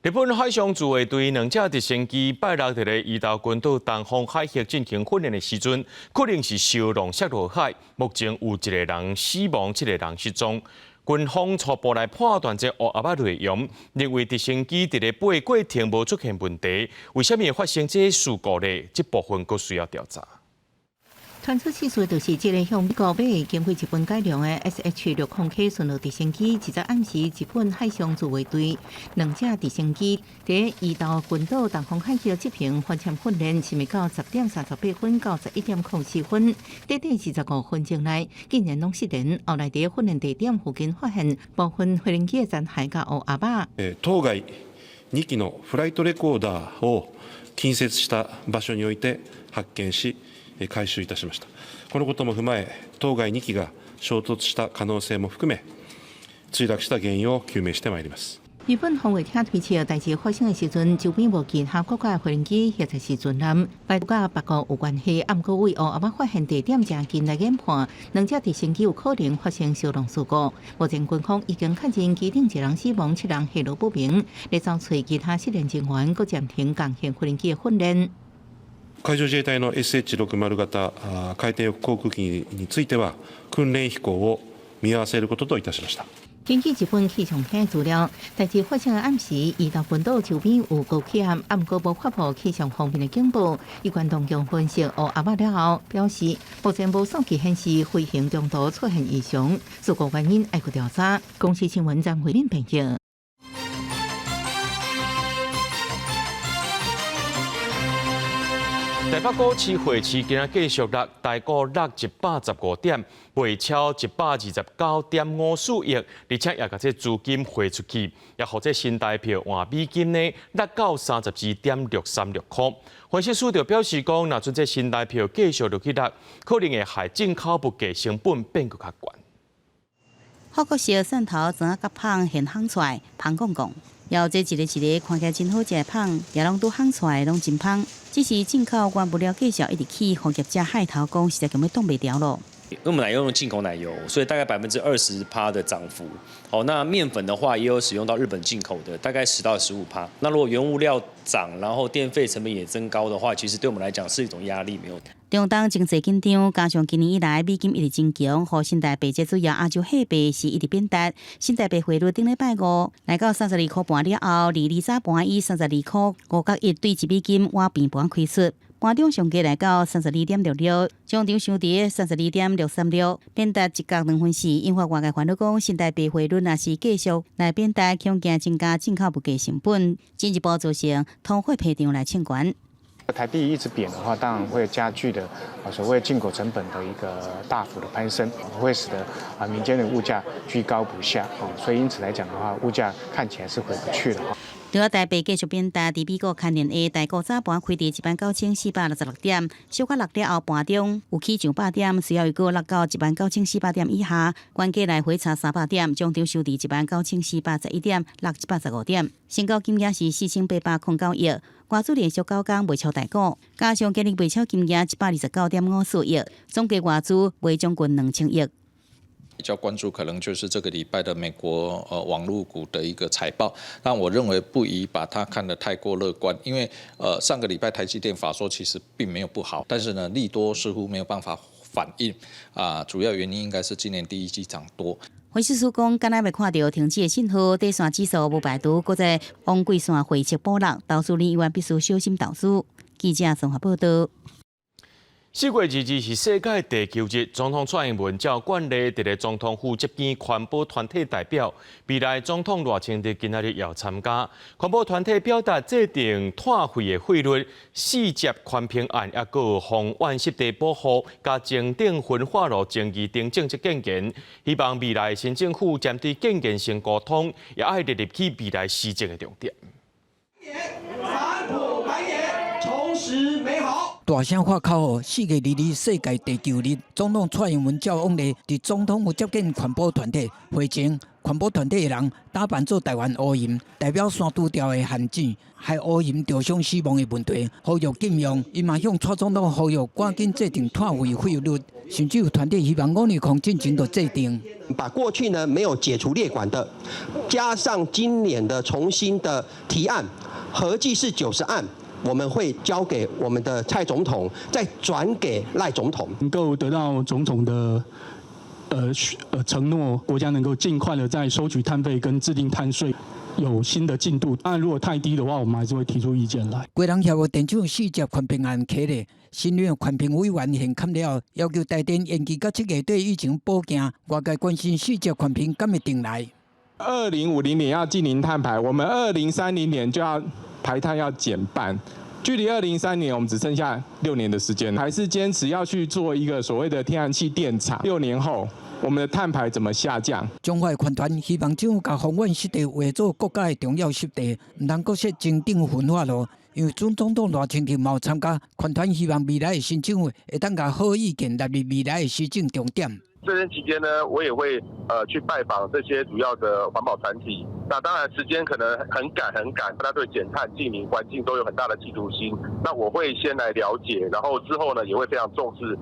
日本海上自衛隊2隻直升機拜六佇咧伊豆群島東方海域進行訓練的時陣，可能是燒浪摔落海，目前有1個人死亡，7個人失蹤。軍方初步來判斷這烏鴉仔內容，認為直升機佇咧飛過程無出現問題，為什麼會發生這事故呢？這部分佫需要調查。傳出事實就是這個向美國買經過日本改良的 SH-60K 巡邏直升機，一早暗時日本海上自衛隊2隻直升機在伊豆群島東方海域執行反潛訓練，是咪到10:38分到11:04分，短短25分鐘內，竟然攏失聯。後來在訓練地點附近發現部分飛行機嘅殘骸甲烏鴉仔。當該2機のフライトレコーダーを近接した場所において発見し、回収いたしました。このことも踏まえ、当該2機が衝突した可能性も含め、墜落した原因を究明してまいります。日本防衛廳推測，代志發生的時陣，周邊無其他國家飛行機或者是船艦，排除甲北國有關係。暗過為烏鴉發現地點正近來研判，2隻直升機有可能發生燒浪事故。目前軍方已經確認機頂1人死亡，7人下落不明，嚟找找其他失聯人員，佫暫停港線飛行機的訓練。海上自衛隊の SH-60 型回転翼航空機については訓練飛行を見合わせることといたしました。根據日本氣象廳資料，代志發生的暗時，伊豆群島周邊有高氣壓，暗過無發布氣象方面的警報。有關當局分析烏鴉仔了後，表示目前無數據顯示飛行中途出現異常，事故原因要去調查。公視新聞張慧玲報道。台北股市會期今日繼續落，台股落115點，賣超129.54億，而且也把這資金匯出去，也或者新台票換美金呢，落到32.636塊。分析師就表示講，若准這新台票繼續落去落，可能會害進口物價成本變佫較懸。法國小汕頭怎啊甲芳現烘出來，芳講。要這一個看起來真好食的芳，也攏都烘出來攏真芳。只是進口原物料價格一直起，行業者海頭講實在根本擋袂掉咯。因為我們奶用進口奶油，所以大概20%的漲幅。好，那麵粉的話也有使用到日本進口的，大概10到15%。那如果原物料漲，然後電費成本也增高的話，其實對我們來講是一種壓力，沒有。中東經濟緊張，加上今年以來美金一直增強，和新台幣這主要亞洲貨幣是一直貶值。新台幣匯率頂禮拜五來到32塊半了後，離早盤以32塊5角1對一美金換平盤開出。盘中上价来到32.66，中场收伫32.636，变达一角2分4。引发外界烦恼讲，新台币汇率若是继续来变大，恐惊增加进口物价成本，进一步造成通货膨胀来侵权。台币一直贬的话，当然会加剧的所谓进口成本的一个大幅的攀升，会使得民间的物价居高不下，所以因此来讲的话，物价看起来是回不去了。除了台币继续变大，伫美国牵连的台股早盘开伫19466点，小可落了后盘中有起上100点，随后又搁落到19400点以下，关键来回查300点，中场收伫19411点，落115点，成交金额是4809亿。外资连续9天卖超台股，加上今日卖超金额129.54亿，总计外资卖将近2000亿。比较关注可能就是这个礼拜的美国网络股的一个财报，但我认为不宜把它看得太过乐观，因为上个礼拜台积电法说其实并没有不好，但是呢利多似乎没有办法反映主要原因应该是今年第一季涨多。分析师讲，敢若未看到停止的信号，底线指数无排除，搁在往季线回撤补落，投资人永远必须小心投资。记者综合报道。4月2日是世界地球日，总统蔡英文照惯例伫咧总统府接见环保团体代表。未来总统赖清德今仔日要参加。环保团体表达制定碳费的费率、四接宽平案，也有防万湿地保护、加增订焚化炉争议等政策建言。希望未来新政府针对建言先沟通，也爱列入去未来施政的重点。返璞归元，重拾美好。大声喊口号！4月2日世界地球日，总统蔡英文照往例伫总统府接见环保团体。会前，环保团体的人打扮做台湾乌蝇，代表山拄条的限制，害乌蝇着伤死亡的问题，呼吁禁用。伊嘛向蔡总统呼吁赶紧制定碳费费率，甚至有团体希望5年空进前就制定。把过去呢没有解除列管的，加上今年的重新的提案，合计是90案。我们会交给我们的蔡总统，再转给赖总统，能够得到总统的承诺，国家能够尽快的在收取碳费跟制定碳税有新的进度。当然，如果太低的话，我们还是会提出意见来。国人协会电厂4接宽平案起咧，新任宽平委员现勘了，要求台电延期到7月底以前补件。外界关心4接宽平敢会定来？2050年要净零碳排，我们2030年就要排碳要减半，距离2030年我们只剩下6年的时间，还是坚持要去做一个所谓的天然气电厂。6年后，我们的碳排怎么下降？中华环团希望政府把防万湿地划作国家的重要湿地，唔通搁设增订焚化炉。因为准总统赖清德嘛有参加，环团希望未来的新政府会当把好意见纳入未来的施政重点。这段期间呢，我也会去拜访这些主要的环保团体。那当然时间可能很赶，大家对减碳、净零、环境都有很大的企图心。那我会先来了解，然后之后呢，也会非常重视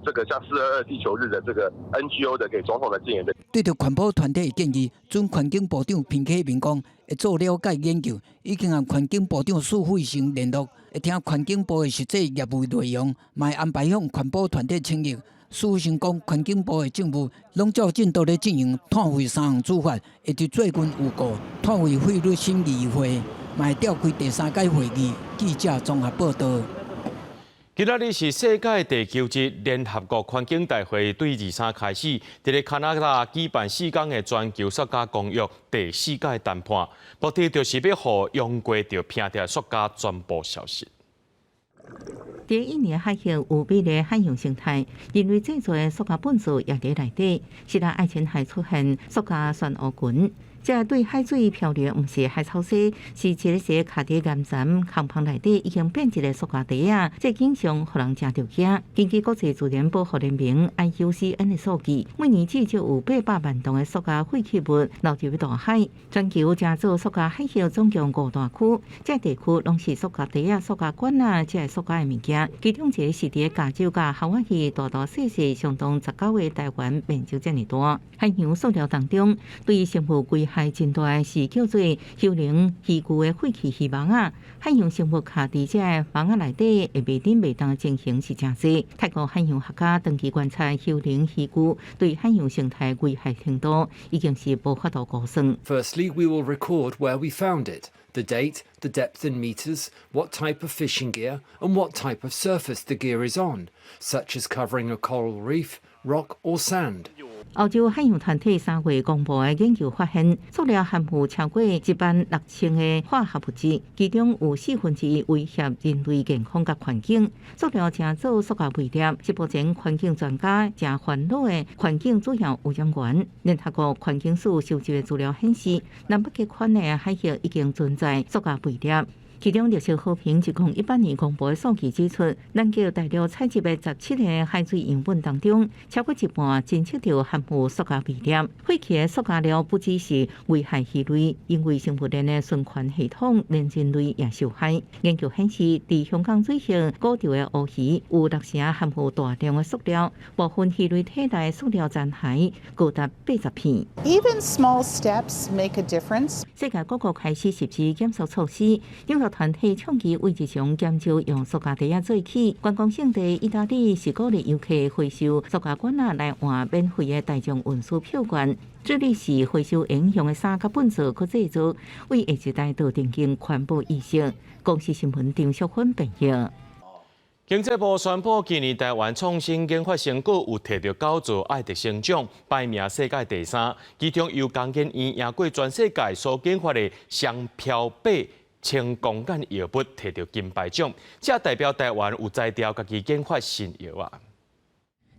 这个像422地球日的这个 NGO 的给总统的建言的。对着环保团体的建议，准环境部长平启明讲，会做了解研究，已经和环境部长苏慧成联络，会听环境部的实际业务内容，嘛会安排向环保团体请益。苏慧成讲，环境部的政务拢照进度咧进行碳费3项处罚，会伫最近有过碳费费率审议会，嘛会召开第3届会议。记者综合报道。今仔日是世界地球日，联合国环境大会对23开始，伫咧加拿大举办4天的全球塑胶公约第4届谈判，目的就是要互用过着偏掉塑胶全部消失。第一年海域有美丽海洋生态，人类制作的塑胶本质也在内底，是咱爱琴海出现塑胶漩涡群。这对海水漂流不是海草丝，是一个卡伫岩层空棚内底已经变一个塑胶袋啊！这景象互人真着惊。根据国际自然保护联盟 IUCN 的数据，每年至少有800万吨的塑胶废弃物流入大海。全球正做塑胶海域总共5大区，这地区拢是塑胶袋啊、塑胶管啊，这塑胶的物件。其中一个是伫加州甲夏威夷大大小小相当19个台湾面积这么大。海洋塑料当中，对生物规害真大，是叫做丘陵鱼具的废弃鱼网啊。海洋生物卡伫这网啊内底会袂顶袂当进行是真济。泰国海洋学家长期观察丘陵鱼具对海洋生态危害程度，已经是无法度估算。Firstly, we will record where we found it, the date, the depth in meters, what type of fishing gear, and what type of surface the gear is on, such as covering a coral reef, rock or sand. 澳洲海洋团体3月公布的研究发现，塑料含有超过16000的化学物质，其中有1/4威胁人类健康甲环境。塑料正做塑胶微粒，是目前环境专家正烦恼的环境主要污染源。联合国环境署收集的资料显示，南北极圈的海域已经存在塑胶微粒。其中，绿色和平一共18年公布的数据指出，南极大陆采集的17个海水样本当中，超过一半侦测到含有塑胶微粒。废弃的塑胶料不只是危害鱼类，因为生物链的循环系统，连人类也受害。研究显示，在香港水域古钓的乌鱼有6成含有大量的塑料，部分鱼类体内塑料残骸高达80片。Even small steps make a difference. 世界各国开始实施减塑措施。团体倡议为日常减少用塑胶袋仔做起，观光胜地意大利是鼓励游客回收塑胶管仔来换免费的大众运输票券。智利是回收影用的衫甲本色可制作，为下一代做定经环保意识。公司新闻张淑芬报道。经济部宣布，今年台湾创新研发成果有摕到9座爱迪生奖，排名世界第3。其中由工研院赢过全世界所研发的双漂白氢光镁药物，摕到金牌奖，这代表台湾有在调家己研发新药啊。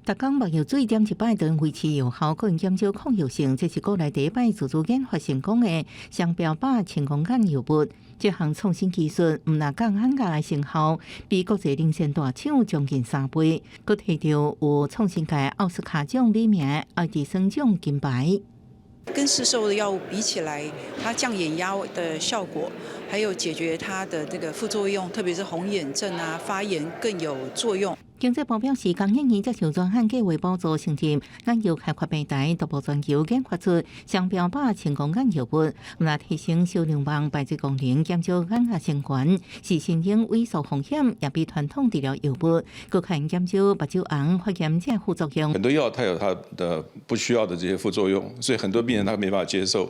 逐工目药水点一摆，就维持有效，个人减少抗药性，这是国内第一摆自主研发成功的双标靶氢光镁药物。这项创新技术毋但降hạn价的成效，比国际领先大厂将近3倍，佮摕到有创新界奥斯卡奖美名的爱迪生奖金牌。跟市售的药物比起来，它降眼压的效果，还有解决它的这个副作用，特别是红眼症啊、发炎更有作用。经济部表示，工研院接受专项计划补助成立研究开发平台，逐步全球研发出双标靶氢光镁药物，来提升销量网、排斥功能、减少眼压升悬，是神经萎缩风险，也比传统治疗药物更可以减少目睭红、发炎这副作用。很多药它有它的不需要的这些副作用，所以很多病人他没办法接受。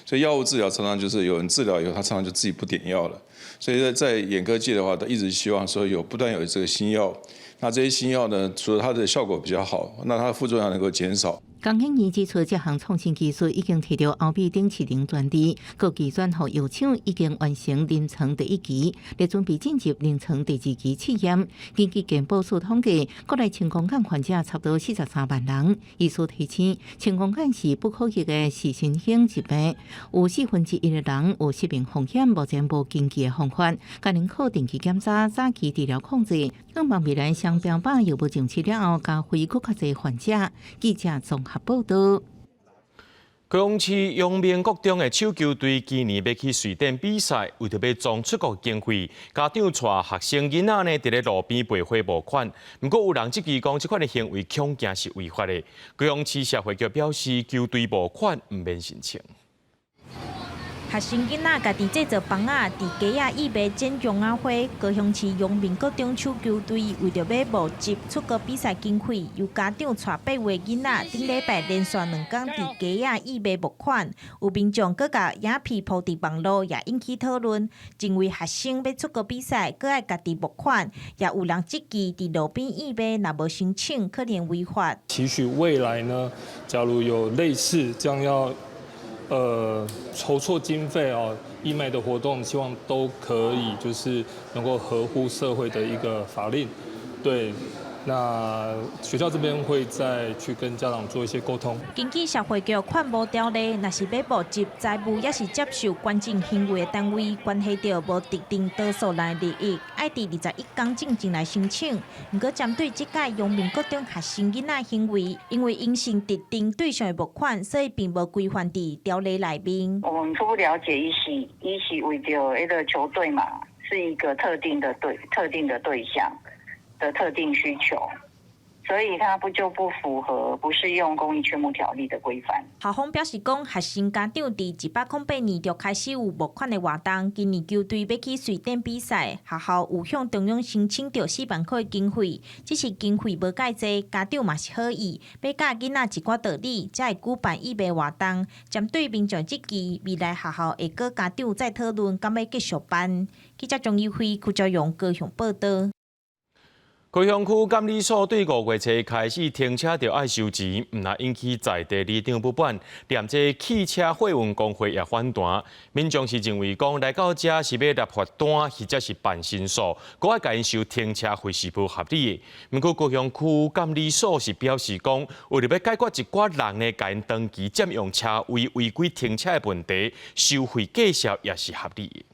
所以药物治疗常常就是有人治疗以后，他常常就自己不点药了。所以在眼科界的话，他一直希望说不断有这个新药。那这些新药呢，除了它的效果比较好，那它的副作用能够减少。工研院指出，这项创新技术已经摕到欧美顶7零专利，各技转予药厂已经完成临床第1期，咧准备进入临床第2期试验。根据健保署统计，国内氢光镁患者差不多43万人。医师提醒，氢光镁是不可逆的是新型疾病，有1/4的人有失明风险，目前无经济的方法，甲人靠定期检查、早期治疗控制。希望未来双标靶药物上市了后，加惠更较侪患者。记者综合报道。高雄市阳明国中的手球队今年要去瑞典比赛，为着要装出国经费，家长带学生囡仔呢，伫咧路边卖花募款。不过有人质疑讲，这款的行为恐惊是违法的。高雄市社会局表示，球队募款唔免申请。学生囡仔家己制作房仔，伫街仔预备剪杨仔花。高雄市阳明国中手球队为着要募集出国比赛经费，由家长带8位囡仔，顶礼拜连续2天伫街仔预备募款。有民众佮甲影片铺伫网络，也引起讨论。认为学生要出国比赛，佮爱家己募款，也有人质疑伫路边预备，若无申请，可能违法。期许未来呢，假如有类似这样要筹措经费义卖的活动，希望都可以就是能够合乎社会的一个法令。对，那学校这边会再去跟家长做一些沟通。根据社会局款务条例，若是要募集财务也是接受捐赠行为的单位，关系到无特定多数人的利益，爱伫21天之前来申请。不过针对这届阳明国中学生囡仔行为，因为因是特定对象的募款，所以并无规范伫条例内面。我们初步了解，伊是为着那个球队嘛，是一个特定的对象的特定需求，所以它不符合不适用公益劝募条例的规范。校方表示讲，学生家长伫108年就开始有募款的活动，今年球队要去瑞典比赛，学校有向中央申请到4万块的经费，只是经费无介济，家长嘛是好意，要教囡仔一寡道理，才会举办义卖活动。针对民众这期，未来学校会跟家长再讨论，敢要继续办。记者钟义辉、邱朝阳高雄报道。高雄区监理所对5月初开始停车就要收钱，毋但引起在地里长不满，连这汽车货运工会也反弹。民众是认为讲来到这是要立罚单，或者是办申诉，搁要甲因收停车费是不合理的。毋过高雄区监理所是表示讲，为了要解决一寡人的甲因长期占用车位、违规停车的问题，收费计数也是合理的。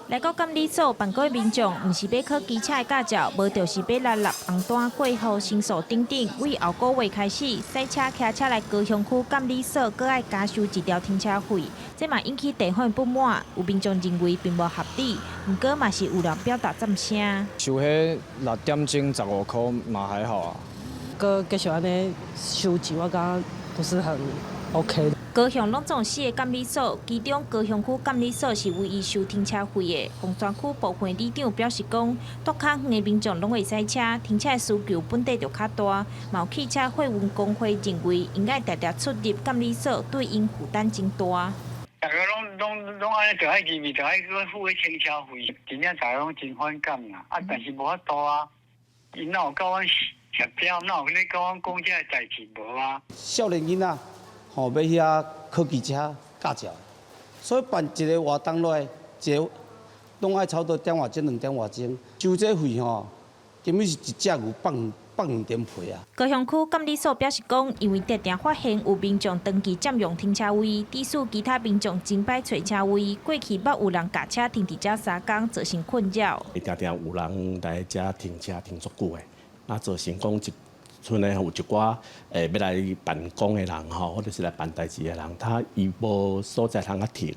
来到监理所办公的民众，毋是要考机车的驾照，无就是要来立红单、过户、申诉等等。为后个月开始，赛车、骑车来高雄区监理所，搁爱加收一条停车费，这嘛引起地方不满。有民众认为并无合理，毋过嘛是有人表达赞声。收迄6点钟15块嘛还好啊，搁继续安尼收钱，我感觉不是很 OK 的。高雄拢总市的监理所，其中高雄区监理所是唯一收停车费的。洪泉区部分里长表示讲，住较远的民众拢会赛车，停车的需求本地就较大。有汽车货运工会认为，应该常常出入监理所，对因负担真大。大家拢安尼，就爱义务，就爱去付迄停车费，真正大家拢真反感啦。但是无法度啊，因哪有甲阮协调，哪有咧甲阮讲这代志无啊？少年囡仔。要遐考机车驾照，所以办一个活动落来，一个拢爱差不多1.5钟、2点外钟，收这费根本是一只牛放2点皮啊！高雄区监理所表示讲，因为常常发现有民众长期占用停车位，致使其他民众真歹找车位，过去捌有人驾车停伫遮3天，造成困扰。常常有人来遮停车停足久的，那造成讲村内有一寡要来办公的人吼，或者是来办代志的人，他伊无所在通停，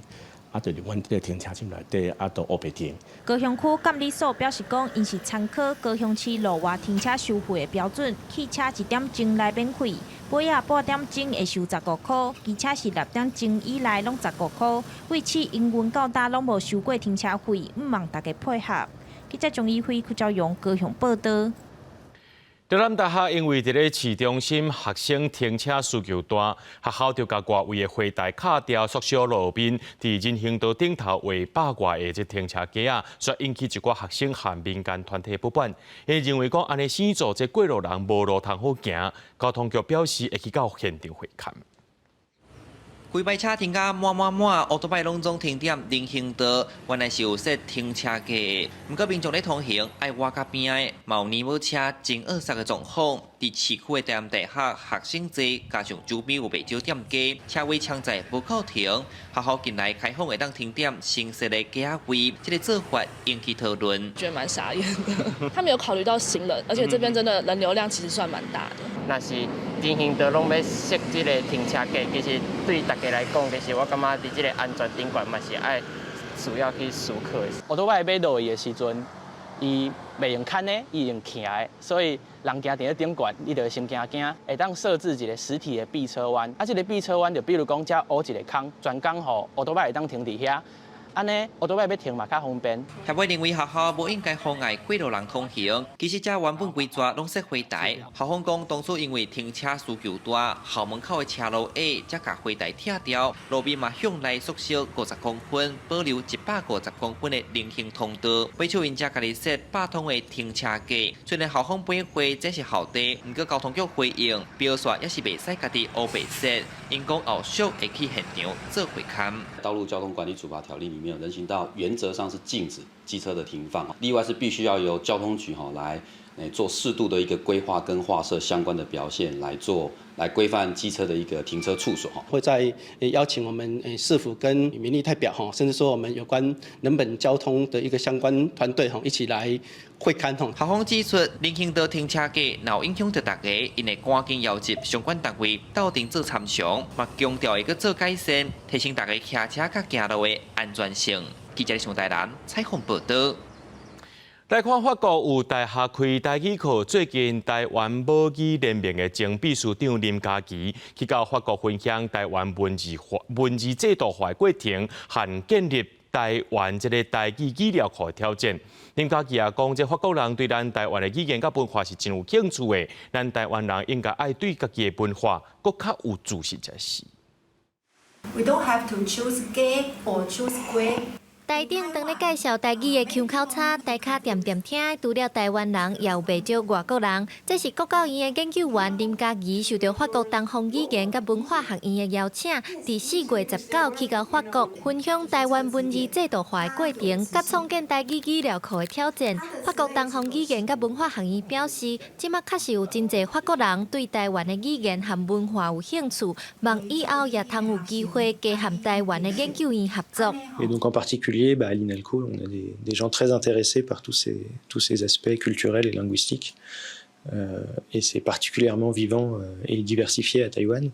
就是阮这个停车场内底都黑白停。高雄区监理所表示讲，因是参考高雄市路外停车收费的标准，汽车1点钟内免费，尾仔8点钟会收15块，机车是6点钟以内拢15块。为此，营运到大拢无收过停车费，毋望大家配合。记者钟义辉、邱朝阳高雄报道。台南大学因为伫咧市中心学生停车需求大，学校就甲外围的花台卡掉缩小路面，伫人行道顶头画100外的这停车格啊，所以引起一寡学生和民间团体不满。因认为讲安尼生做这过路人无路通好行，交通局表示会去到现场会勘。规排车停甲满，乌托拜拢总停点人行道，原来是有设停车格的。不过民众咧通行爱挖甲边的，有尼摩车真恶煞的状况。伫市区的台南大学学生多，加上周边有袂少店家，车位抢在无靠停。学校近来开放会当停点新设的格仔位，这个做法引起讨论。觉得蛮傻眼的，他没有考虑到行人，而且这边真的人流量其实算蛮大的。那是人行道拢要设这个停车格，其实对大家来讲，其实我感觉伫这个安全顶悬嘛是爱需要去思考的。我都要落去的时阵，伊袂用牵的，伊用骑的，所以人行伫咧顶悬，你就心惊，会当设置一个实体的避车弯。这个避车弯就比如讲，遮挖一个坑，专讲互乌托邦会当停伫遐。安尼，乌托邦要停嘛较方便。协会认为学校无应该妨碍过路人通行，其实遮原本规则拢设花台。校方讲当初因为停车需求大，校门口的车路矮，才甲花台拆掉，路面嘛向内缩小50公分，保留150公分的人行通道。为求因遮家己设8通的停车格，虽然校方本回这是校地，不过交通局回应表示也是袂使家己黑白设，因讲后续会去现场做会勘。道路交通管理处罚条例里面有人行道原则上是禁止机车的停放，例外是必须要由交通局来做适度的一个规划跟划设相关的表现来规范机车的一个停车处所。会在邀请我们市府跟民意代表甚至说我们有关人本交通的一个相关团队一起来会勘。校方指出，人行道停车格若影响到大家，因会赶紧邀集相关单位斗阵做参详，嘛强调会去做改善，提醒大家骑车甲行路的安全性。记者上台南采访报道。来看法国有大学开台语课，最近台湾母语联盟的前秘书长林嘉琪去到法国分享台湾文字制度化的过程和建立台湾这个台语语料库的挑战。林嘉琪也讲，这法国人对咱台湾的语言甲文化是真有兴趣的，咱台湾人应该爱对家己的文化更较有自信才是。We don't have to choose gay or choose grey. 台顶当咧介绍台语的腔口差，台卡点点听，除了台湾人，也有不少外国人。这是国教院的研究员林嘉琪受到法国东方语言甲文化学院的邀请，伫4月19去到法国分享台湾文字制度化的过程，甲创建台语语料库的挑战。法国东方语言甲文化学院表示，即马确实有真侪法国人对台湾的语言和文化有興趣，望以後也通有機會加和台灣的研究員合作。Et donc en particulier, à l'INALCO, on a des gens très intéressés par tous ces aspects culturels et linguistiques. Et c'est particulièrement vivant et diversifié à Taïwan.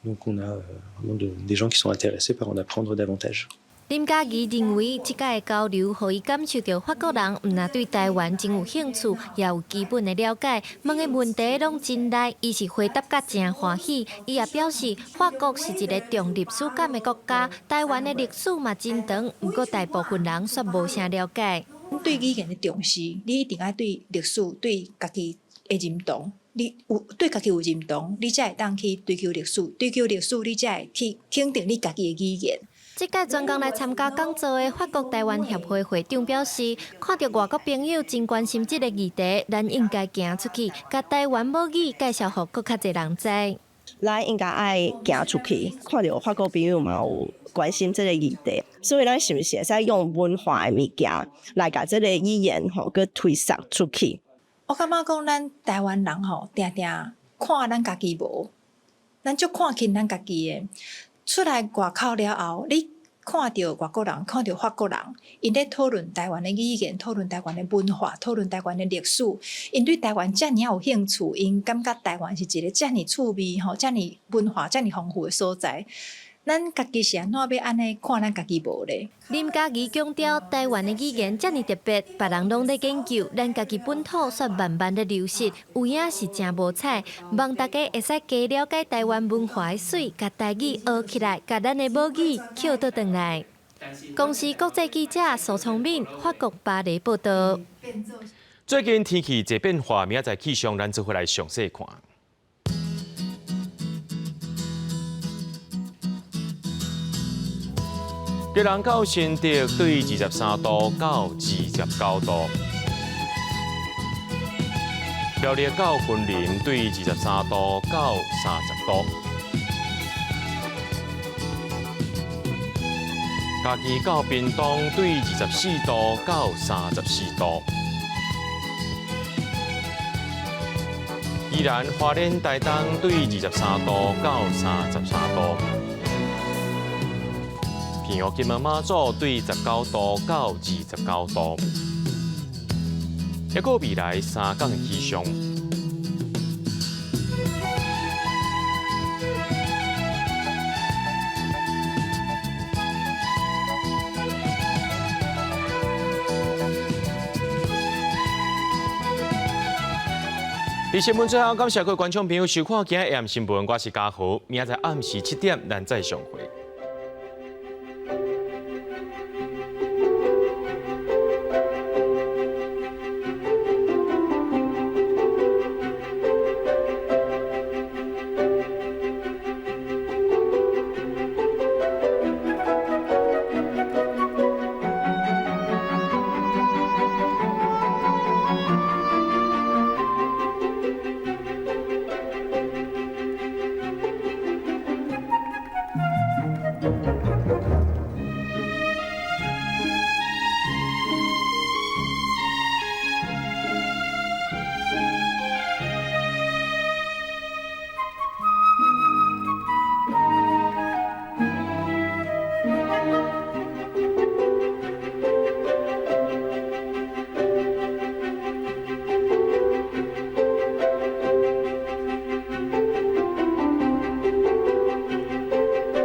Donc on a vraiment des gens qui sont intéressés par en apprendre davantage. 林嘉琪认为，这届的交流，互伊感受到法国人唔但对台湾真有兴趣，也有基本的了解，问的问题拢真来，伊是回答甲真欢喜。伊也表示，法国是一个重历史感的国家，台湾的历史嘛真长，不过大部分人却无啥了解。对语言的重视，你一定要对历史、对家己的认同。你有对家己有认同，你才会当去追求历史，追求历史，你才会去肯定你家己的语言。这届专工来参加讲座的法国台湾协会会长表示，看到外国朋友真关心这个议题，咱应该行出去，甲台湾母语介绍予更较侪人知。咱应该爱行出去，看到法国朋友嘛有关心这个议题，所以咱是不是会使用文化的物件来甲这个语言佮推送出去？我感觉讲，咱台湾人定定看咱家己无，咱足看轻咱家己的。出来外口了后，你看到外国人，看到法国人，因咧讨论台湾的语言，讨论台湾的文化，讨论台湾的历史，因对台湾遮尔有兴趣，因感觉台湾是一个遮尔趣味遮尔文化遮尔丰富的所在。咱家己是安怎要安尼看咱家己无咧？林嘉琪强调，台湾的语言遮尔特别，别人拢在研究，咱家己本土却慢慢的流失，有影是真无彩。望大家会使加了解台湾文化的水，甲台语学起来，甲咱的母语捡倒转来。公司国际记者苏聪敏，法国巴黎报道。最近天气一变化，明仔载气象咱就会来详细看。热浪到新竹对23度到29度，苗栗到云林对23度到30度，嘉义到屏东对24度到34度，宜兰花莲台东对23度到33度。平湖金门马祖对19度到29度，还有未来3天的气象。新闻最后，感谢各位观众朋友收看今日AM新闻，我是嘉豪，明仔载暗时7点咱再相会。